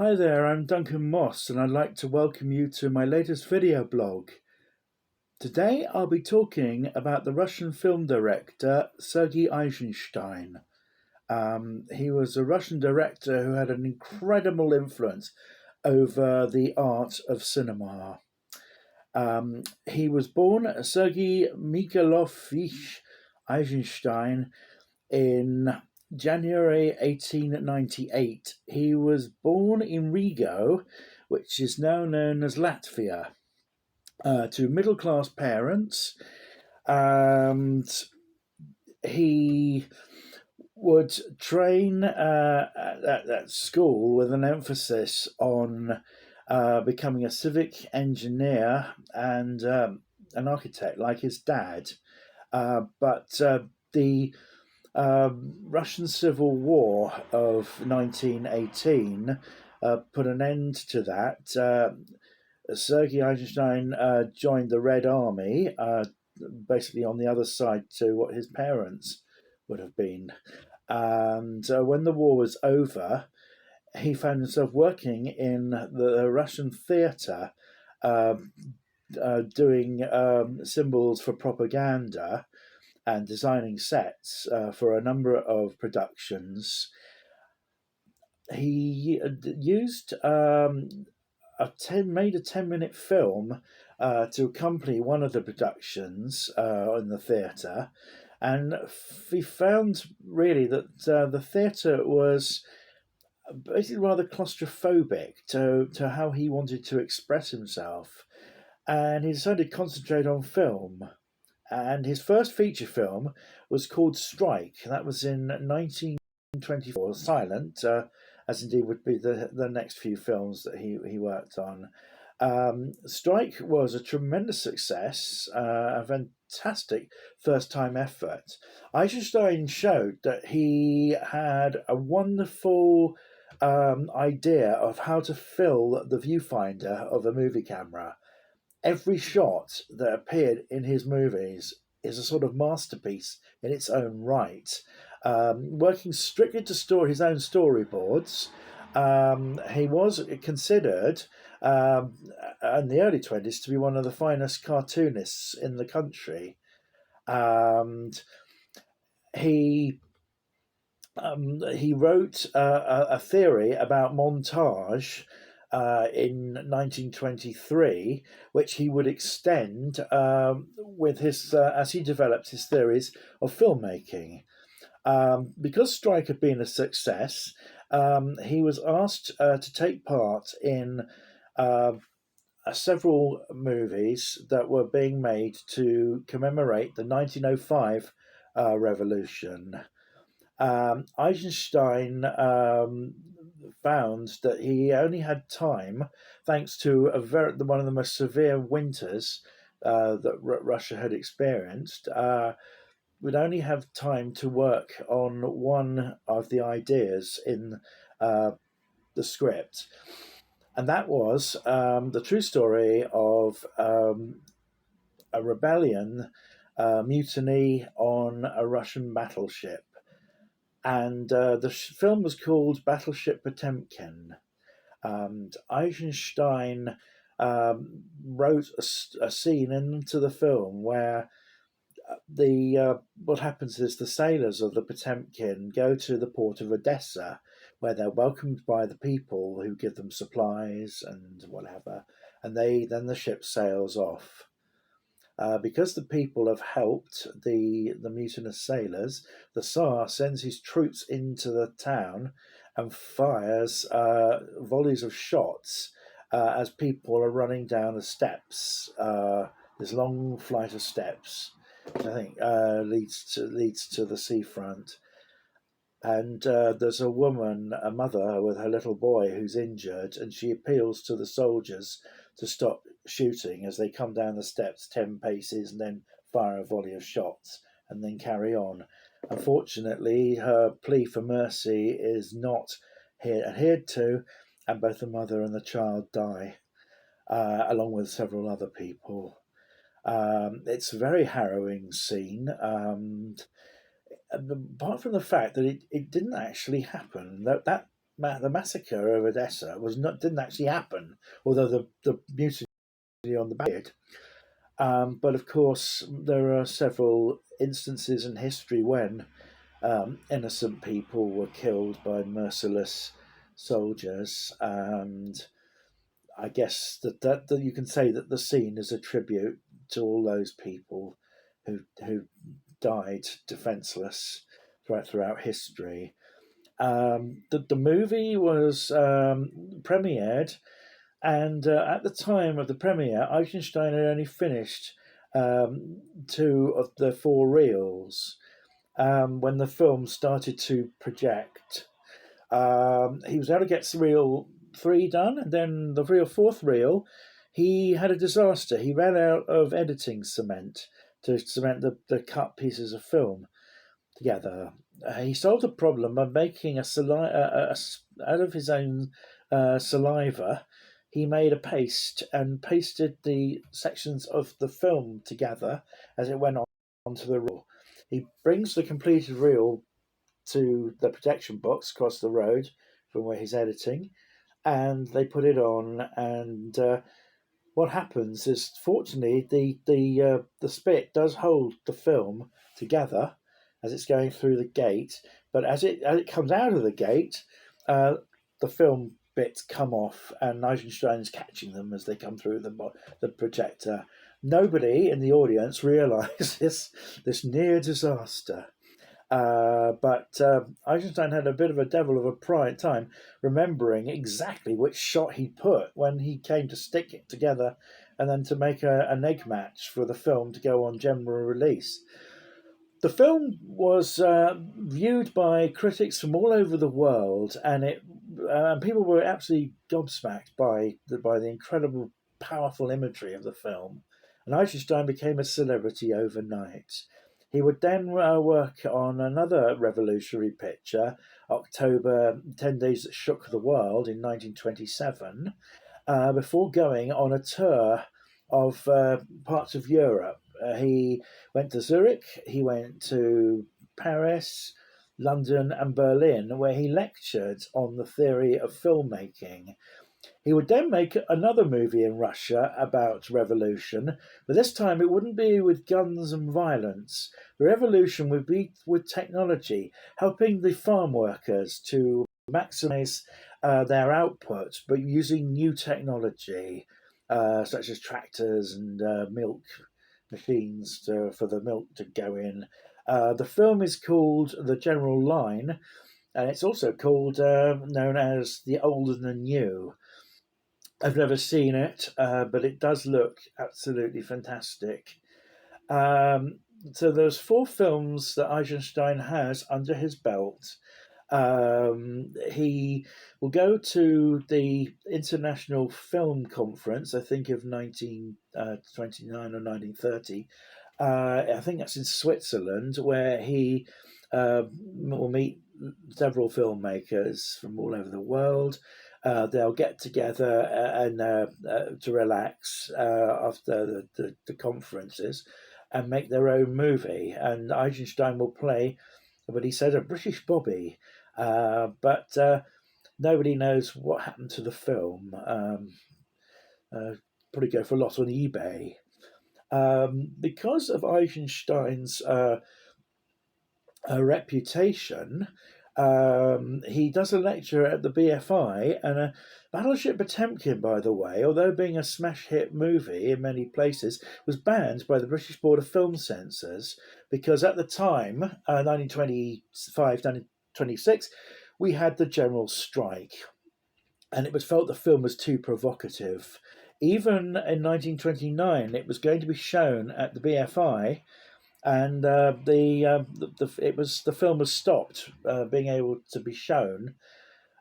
Hi there, I'm Duncan Moss, and I'd like to welcome you to my latest video blog. Today I'll be talking about the Russian film director Sergei Eisenstein. He was a Russian director who had an incredible influence over the art of cinema. He was born Sergei Mikhailovich Eisenstein in January 1898. He was born in Riga, which is now known as Latvia, to middle class parents. And he would train at school with an emphasis on becoming a civic engineer and an architect like his dad. But the Russian Civil War of 1918 put an end to that. Sergei Eisenstein joined the Red Army, basically on the other side to what his parents would have been. And when the war was over, he found himself working in the Russian theatre, doing symbols for propaganda and designing sets for a number of productions. He used made a 10-minute film to accompany one of the productions in the theatre, and he found really that the theatre was basically rather claustrophobic to how he wanted to express himself, and he decided to concentrate on film. And his first feature film was called Strike. That was in 1924, silent, as indeed would be the next few films that he worked on. Strike was a tremendous success, a fantastic first-time effort. Eisenstein showed that he had a wonderful idea of how to fill the viewfinder of a movie camera. Every shot that appeared in his movies is a sort of masterpiece in its own right. Working strictly to store his own storyboards, he was considered in the early 20s to be one of the finest cartoonists in the country. And he wrote a theory about montage in 1923, which he would extend with his as he developed his theories of filmmaking. Because Strike had been a success, he was asked to take part in several movies that were being made to commemorate the 1905 revolution. Eisenstein found that he only had time, thanks to one of the most severe winters that Russia had experienced, would only have time to work on one of the ideas in the script. And that was the true story of a rebellion, mutiny on a Russian battleship. And the film was called Battleship Potemkin. And Eisenstein wrote a scene into the film where what happens is the sailors of the Potemkin go to the port of Odessa, where they're welcomed by the people who give them supplies and whatever, and then the ship sails off. Because the people have helped the mutinous sailors, the Tsar sends his troops into the town and fires volleys of shots as people are running down the steps. This long flight of steps, which I think leads to the seafront. And there's a woman, a mother with her little boy who's injured, and she appeals to the soldiers to stop shooting as they come down the steps 10 paces and then fire a volley of shots and then carry on. Unfortunately, her plea for mercy is not adhered to, and both the mother and the child die, along with several other people. It's a very harrowing scene. Apart from the fact that it didn't actually happen, that the massacre of Odessa didn't actually happen, although the mutiny on the back did. But of course, there are several instances in history when innocent people were killed by merciless soldiers, and I guess that you can say that the scene is a tribute to all those people who died defenseless throughout history. The movie was premiered, and at the time of the premiere, Eisenstein had only finished two of the four reels when the film started to project. He was able to get reel three done, and then the fourth reel, he had a disaster. He ran out of editing cement to cement the cut pieces of film together. He solved the problem by making out of his own saliva. He made a paste and pasted the sections of the film together as it went on onto the reel. He brings the completed reel to the projection box across the road from where he's editing, and they put it on. And what happens is, fortunately, the spit does hold the film together as it's going through the gate. But as it comes out of the gate, the film bits come off, and Eisenstein's catching them as they come through the projector. Nobody in the audience realizes this near disaster. But Eisenstein had a bit of a devil of a time remembering exactly which shot he put when he came to stick it together and then to make an egg match for the film to go on general release. The film was viewed by critics from all over the world, and people were absolutely gobsmacked by the incredible, powerful imagery of the film. And Eisenstein became a celebrity overnight. He would then work on another revolutionary picture, October, 10 Days That Shook the World, in 1927, before going on a tour of parts of Europe. He went to Zurich, he went to Paris, London, and Berlin, where he lectured on the theory of filmmaking. He would then make another movie in Russia about revolution, but this time it wouldn't be with guns and violence. The revolution would be with technology, helping the farm workers to maximize their output, but using new technology, such as tractors and milk machines for the milk to go in. The film is called The General Line, and it's also called known as The Old and the New. I've never seen it, but it does look absolutely fantastic. So there's four films that Eisenstein has under his belt. He will go to the International Film Conference, I think of 1929 or 1930. I think that's in Switzerland, where he will meet several filmmakers from all over the world. They'll get together and to relax after the conferences and make their own movie. And Eisenstein will play, what he said, a British Bobby. But nobody knows what happened to the film. Probably go for a lot on eBay. Because of Eisenstein's reputation, he does a lecture at the BFI, and Battleship Potemkin, by the way, although being a smash hit movie in many places, was banned by the British Board of Film Censors because at the time, 1925, 1926, we had the general strike, and it was felt the film was too provocative. Even in 1929, it was going to be shown at the BFI, and the film was stopped being able to be shown.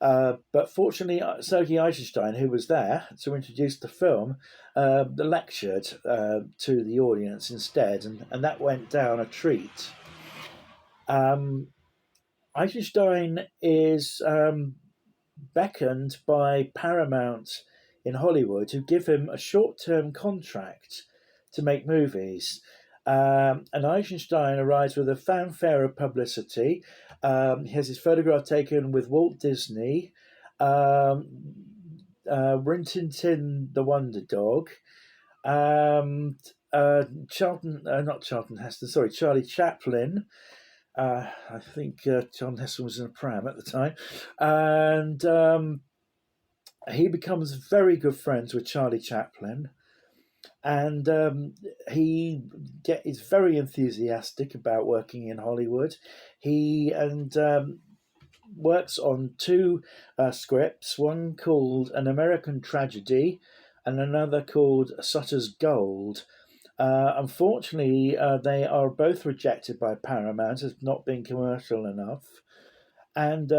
But fortunately, Sergei Eisenstein, who was there to introduce the film, lectured to the audience instead, and that went down a treat. Eisenstein is beckoned by Paramount in Hollywood, who give him a short-term contract to make movies. And Eisenstein arrives with a fanfare of publicity. He has his photograph taken with Walt Disney, Rin Tin Tin the Wonder Dog, and not Charlton Heston, sorry, Charlie Chaplin. I think John Heston was in a pram at the time. And he becomes very good friends with Charlie Chaplin. And he is very enthusiastic about working in Hollywood. He works on two scripts, one called An American Tragedy and another called Sutter's Gold. Unfortunately, they are both rejected by Paramount as not being commercial enough. And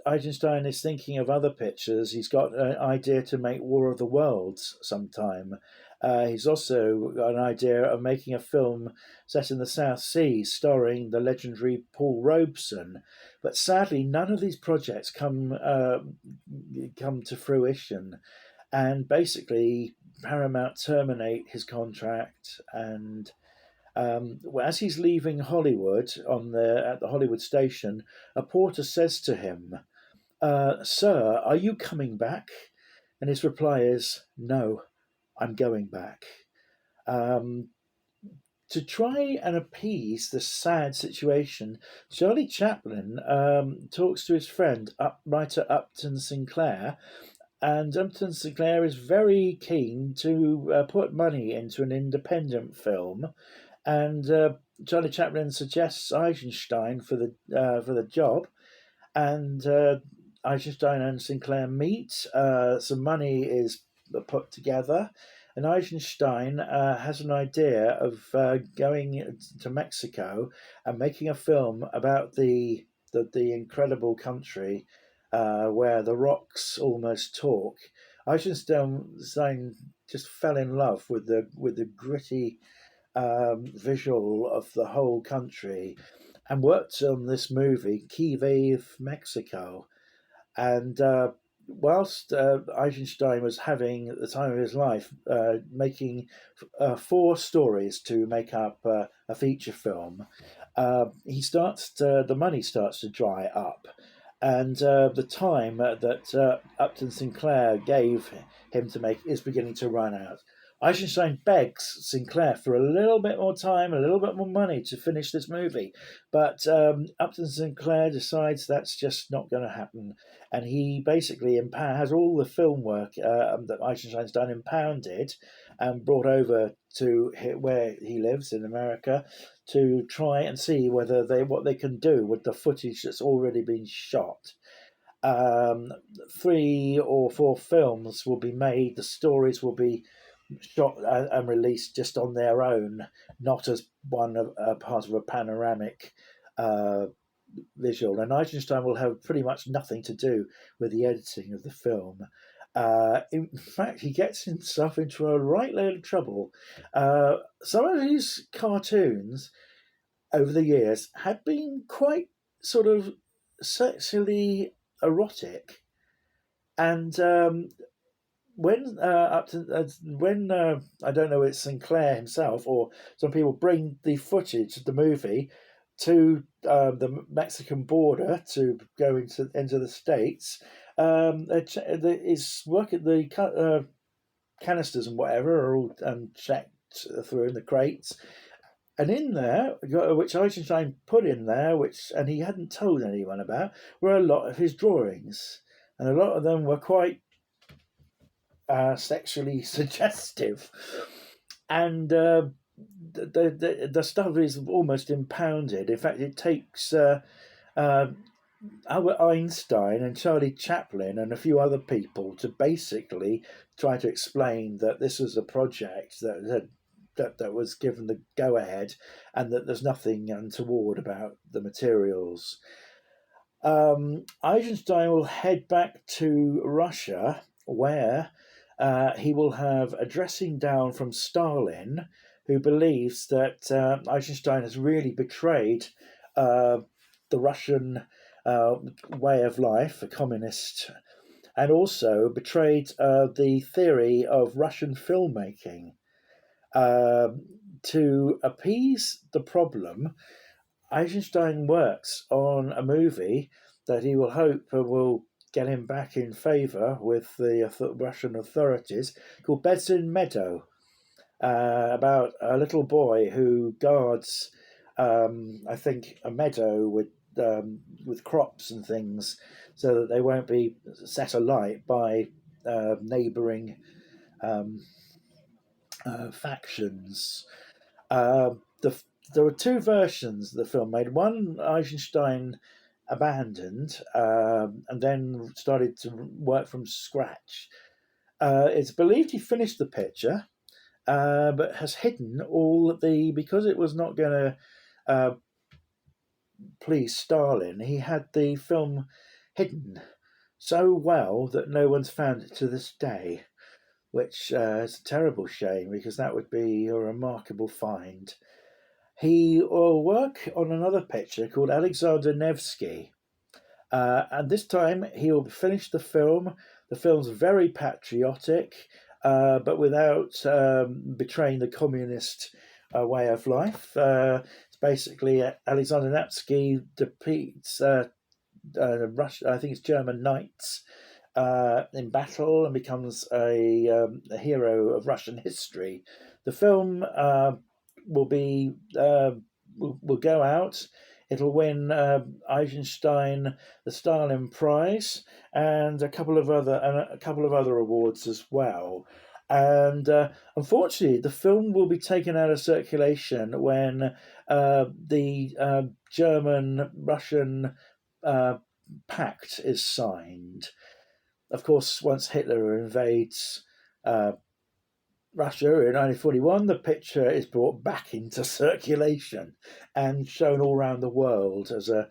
Eisenstein is thinking of other pictures. He's got an idea to make War of the Worlds sometime. He's also got an idea of making a film set in the South Seas starring the legendary Paul Robeson. But sadly, none of these projects come to fruition. And basically, Paramount terminate his contract. And as he's leaving Hollywood at the Hollywood station, a porter says to him, "Sir, are you coming back?" And his reply is, "No, I'm going back." To try and appease the sad situation, Charlie Chaplin talks to his friend, writer Upton Sinclair, and Upton Sinclair is very keen to put money into an independent film. And Charlie Chaplin suggests Eisenstein for the job, and Eisenstein and Sinclair meet. Some money is put together, and Eisenstein has an idea of going to Mexico and making a film about the incredible country where the rocks almost talk. Eisenstein just fell in love with the gritty visual of the whole country and worked on this movie, Que Vive Mexico. And whilst Eisenstein was having the time of his life, making 4 stories to make up a feature film, the money starts to dry up. And the time that Upton Sinclair gave him to make is beginning to run out. Eisenstein begs Sinclair for a little bit more time, a little bit more money to finish this movie. But Upton Sinclair decides that's just not going to happen. And he basically has all the film work that Eisenstein's done impounded and brought over to where he lives in America to try and see what they can do with the footage that's already been shot. 3 or 4 films will be made. The stories will be shot and released just on their own, not as part of a panoramic visual. And Eisenstein will have pretty much nothing to do with the editing of the film. In fact, he gets himself into a right load of trouble. Some of his cartoons over the years had been quite sort of sexually erotic, and when I don't know, it's Sinclair himself or some people bring the footage of the movie to the Mexican border to go into the States. The canisters and whatever are all checked through in the crates. And in there, which Eisenstein put in there, and he hadn't told anyone about, were a lot of his drawings. And a lot of them were quite sexually suggestive. And the stuff is almost impounded. In fact, it takes Albert Einstein and Charlie Chaplin and a few other people to basically try to explain that this was a project that was given the go-ahead and that there's nothing untoward about the materials. Eisenstein will head back to Russia, where he will have a dressing down from Stalin, who believes that Eisenstein has really betrayed the Russian way of life, the communist, and also betrayed the theory of Russian filmmaking. Um, to appease the problem, Eisenstein works on a movie that he will hope will get him back in favour with the Russian authorities, called Beds in Meadow, about a little boy who guards, I think, a meadow with crops and things, so that they won't be set alight by neighbouring um, factions. Uh, the, there were two versions of the film made. One Eisenstein abandoned and then started to work from scratch. It's believed he finished the picture, but has hidden all the, because it was not going to please Stalin. He had the film hidden so well that no one's found it to this day, which is a terrible shame because that would be a remarkable find. He will work on another picture called Alexander Nevsky, and this time he will finish the film. The film's very patriotic, but without betraying the communist way of life. It's basically Alexander Nevsky defeats Russia, I think it's German knights, in battle and becomes a hero of Russian history. The film will be will go out. It'll win Eisenstein the Stalin Prize and a couple of other awards as well. And unfortunately, the film will be taken out of circulation when the German-Russian pact is signed. Of course, once Hitler invades Russia in 1941, the picture is brought back into circulation and shown all around the world as a.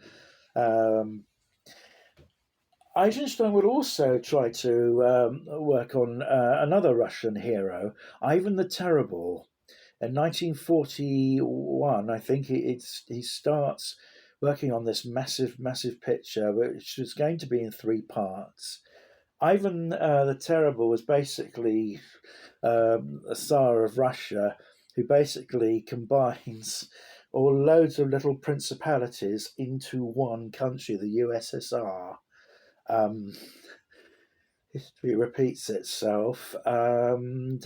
Eisenstein would also try to work on another Russian hero, Ivan the Terrible. In 1941, I think he starts working on this massive picture, which was going to be in three parts. Ivan the Terrible was basically a Tsar of Russia who basically combines all loads of little principalities into one country, the USSR. History repeats itself, and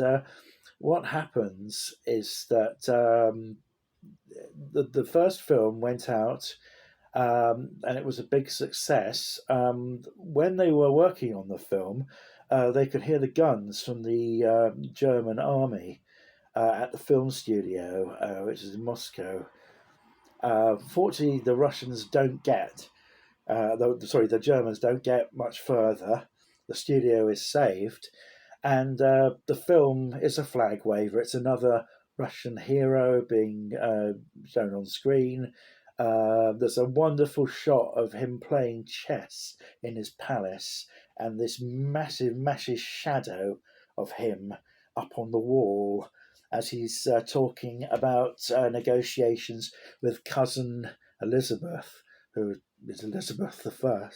what happens is that the first film went out and it was a big success. When they were working on the film, they could hear the guns from the German army at the film studio, which is in Moscow. Fortunately, the Russians don't get, the Germans don't get much further. The studio is saved, and the film is a flag waver. It's another Russian hero being shown on screen. There's a wonderful shot of him playing chess in his palace, and this massive shadow of him up on the wall as he's talking about negotiations with cousin Elizabeth, who is Elizabeth I.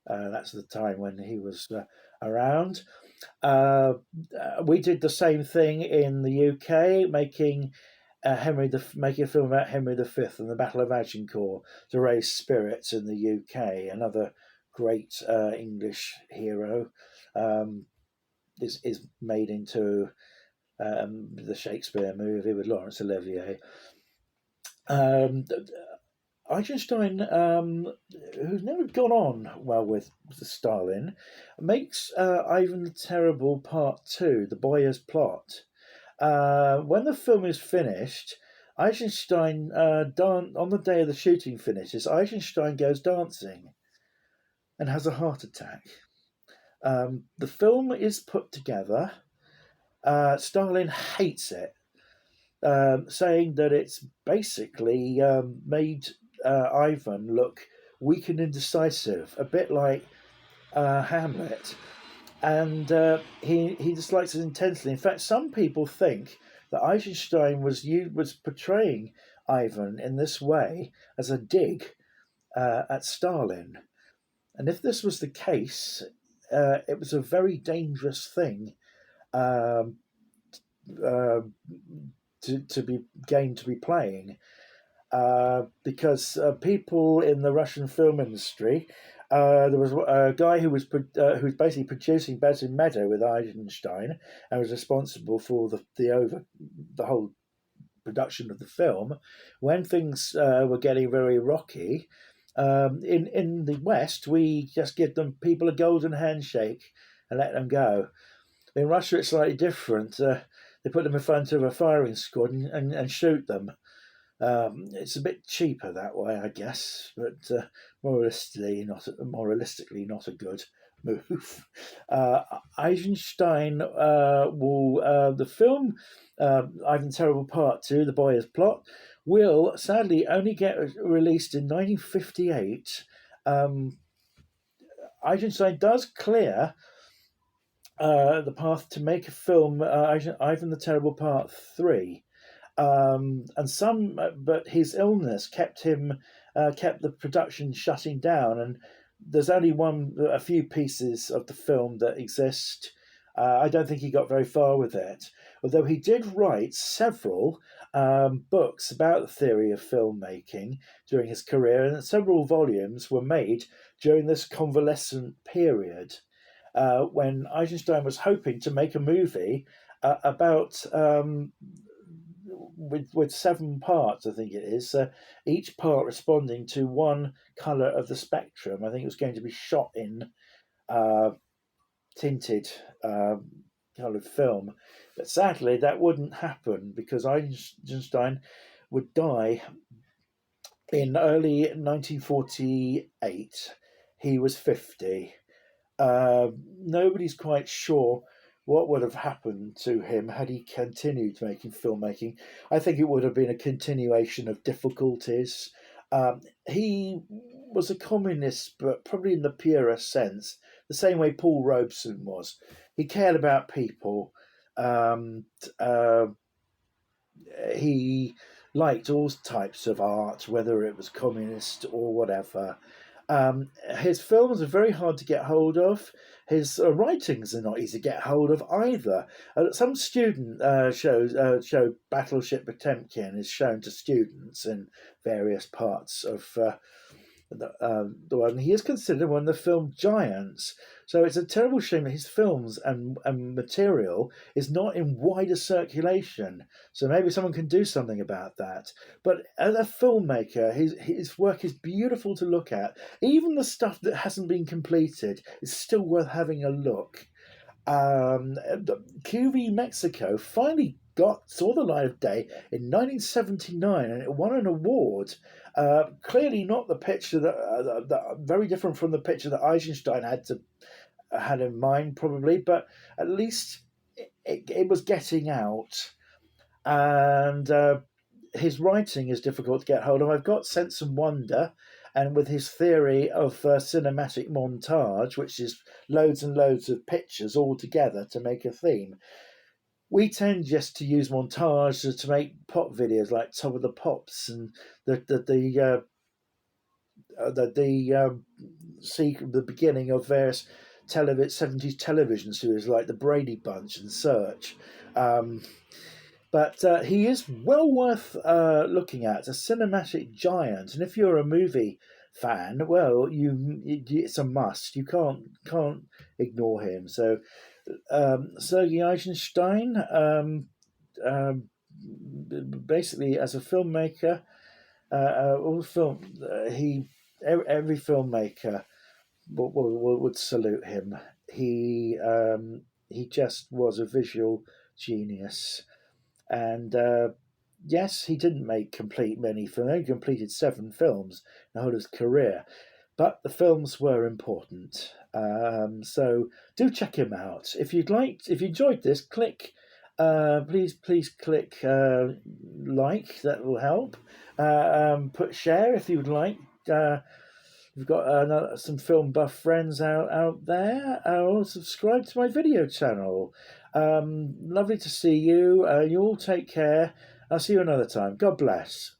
That's the time when he was around. We did the same thing in the UK, making making a film about Henry V and the Battle of Agincourt to raise spirits in the UK. Another great English hero is made into the Shakespeare movie with Laurence Olivier. Eisenstein, who's never gone on well with Stalin, makes Ivan the Terrible Part 2, The Boyer's Plot. When the film is finished, Eisenstein, on the day of the shooting finishes, Eisenstein goes dancing and has a heart attack. The film is put together. Stalin hates it, saying that it's basically made Ivan look weak and indecisive, a bit like Hamlet, and he dislikes it intensely. In fact, some people think that Eisenstein was portraying Ivan in this way as a dig at Stalin, and if this was the case, it was a very dangerous thing uh, to be game to be playing, because people in the Russian film industry. There was a guy who was basically producing Better Meadow with Eisenstein and was responsible for the whole production of the film. When things were getting very rocky, in the West, we just give them people a golden handshake and let them go. In Russia, it's slightly different. They put them in front of a firing squad and shoot them. It's a bit cheaper that way, I guess, but moralistically not a good move. Eisenstein will the film Ivan the Terrible Part 2, The Boy Is Plot, will sadly only get released in 1958. Eisenstein does clear the path to make a film, Ivan the Terrible Part 3. But his illness kept the production shutting down, and there's only a few pieces of the film that exist. I don't think he got very far with it, although he did write several books about the theory of filmmaking during his career, and several volumes were made during this convalescent period when Eisenstein was hoping to make a movie about. With 7 parts, I think it is, each part responding to one colour of the spectrum. I think it was going to be shot in tinted coloured film. But sadly, that wouldn't happen because Eisenstein would die in early 1948. He was 50. Nobody's quite sure what would have happened to him had he continued making filmmaking. I think it would have been a continuation of difficulties. He was a communist, but probably in the purest sense, the same way Paul Robeson was. He cared about people. He liked all types of art, whether it was communist or whatever. His films are very hard to get hold of. His writings are not easy to get hold of either. Some student show Battleship Potemkin is shown to students in various parts of the world. He is considered one of the film giants. So it's a terrible shame that his films and material is not in wider circulation. So maybe someone can do something about that. But as a filmmaker, his work is beautiful to look at. Even the stuff that hasn't been completed is still worth having a look. QV Mexico finally saw the light of day in 1979, and it won an award. Clearly, not the picture that very different from the picture that Eisenstein had in mind, probably, but at least it was getting out. And his writing is difficult to get hold of. I've got Sense and Wonder, and with his theory of cinematic montage, which is loads and loads of pictures all together to make a theme. We tend just to use montage to make pop videos like Top of the Pops and the beginning of various 70s television series like The Brady Bunch and Search. But he is well worth looking at, a cinematic giant. And if you're a movie fan, well, it's a must. You can't ignore him. So Sergei Eisenstein, basically as a filmmaker, every filmmaker would salute him. He just was a visual genius. And yes, he didn't make many films. He completed 7 films in the whole of his career, but the films were important. So do check him out. If you enjoyed this, please click like. That will help. Put share if you would like. We've got some film buff friends out there. Or subscribe to my video channel. Lovely to see you. You all take care. I'll see you another time. God bless.